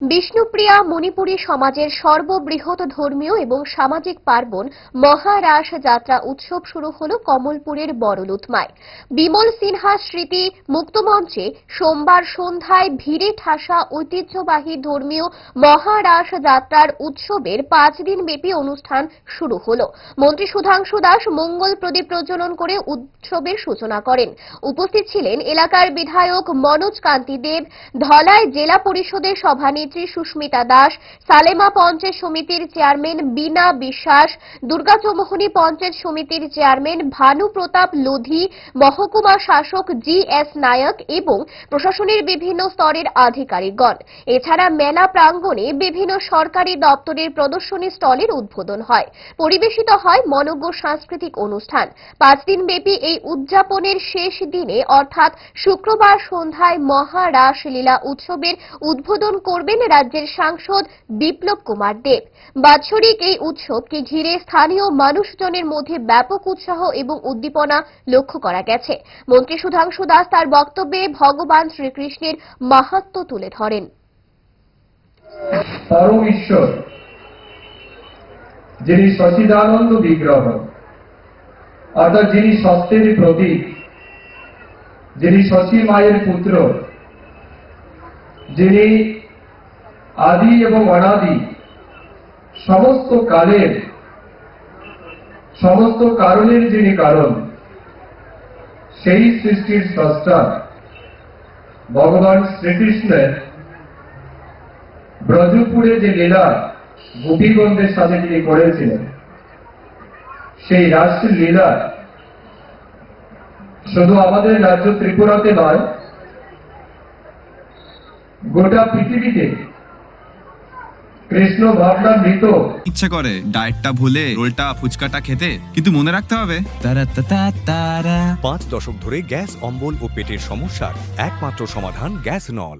বিষ্ণুপ্রিয়া মণিপুরী সমাজের সর্ববৃহৎ ধর্মীয় এবং সামাজিক পার্বণ মহারাস যাত্রা উৎসব শুরু হল কমলপুরের বড়লুতমায়। বিমল সিনহা স্মৃতি মুক্তমঞ্চে সোমবার সন্ধ্যায় ভিড়ে ঠাসা ঐতিহ্যবাহী ধর্মীয় মহারাস যাত্রার উৎসবের 5 দিন ব্যাপী অনুষ্ঠান শুরু হল। মন্ত্রী সুধাংশু দাস মঙ্গল প্রদীপ প্রজ্বলন করে উৎসবের সূচনা করেন। উপস্থিত ছিলেন এলাকার বিধায়ক মনোজ কান্তি দেব, ধলাই জেলা পরিষদের সভানেত্রী সুস্মিতা দাস, সালেমা পঞ্চায়েত সমিতির চেয়ারম্যান বীণা বিশ্বাস, দুর্গাচৌমুহনী পঞ্চায়েত সমিতির চেয়ারম্যান ভানু প্রতাপ লোধি, মহকুমা শাসক জি.এস. নায়ক এবং প্রশাসনের বিভিন্ন স্তরের আধিকারিকগণ। এছাড়া মেলা প্রাঙ্গণে বিভিন্ন সরকারি দপ্তরের প্রদর্শনী স্টলের উদ্বোধন হয়। পরিবেশিত হয় মনোজ্ঞ সাংস্কৃতিক অনুষ্ঠান। 5 দিন ব্যাপী এই উদযাপনের শেষ দিনে অর্থাৎ শুক্রবার সন্ধ্যায় মহারাস লীলা উৎসবের উদ্বোধন করবেন রাজ্যের সাংসদ বিপ্লব কুমার দেব। বাৎসরিক এই উৎসবকে ঘিরে স্থানীয় মানুষজনের মধ্যে ব্যাপক উৎসাহ এবং উদ্দীপনা লক্ষ্য করা গেছে। মন্ত্রী সুধাংশু দাস তার বক্তব্যে ভগবান শ্রীকৃষ্ণের মাহাত্ম্য তুলে ধরেন। পরম ঈশ্বর যিনি সচিদানন্দ বিগ্রহ, অর্থাৎ যিনি সত্যের প্রতীক, যিনি শচী মায়ের পুত্র, যিনি আদি এবং অনাদি, সমস্ত কালের সমস্ত কারণের যিনি কারণ, সেই সৃষ্টির স্রষ্টা ভগবান শ্রীকৃষ্ণের ব্রজপুরে যে লীলা গোপীগণদের সাথে তিনি করেছিলেন, সেই রাসের লীলা শুধু আমাদের রাজ্য ত্রিপুরাতে নয়, গোটা পৃথিবীতে কৃষ্ণ ভাবনামৃত। ইচ্ছে করে ডায়েটটা ভুলে রোলটা ফুচকাটা খেতে, কিন্তু মনে রাখতে হবে 5 দশক ধরে গ্যাস, অম্বল ও পেটের সমস্যার একমাত্র সমাধান গ্যাস নল।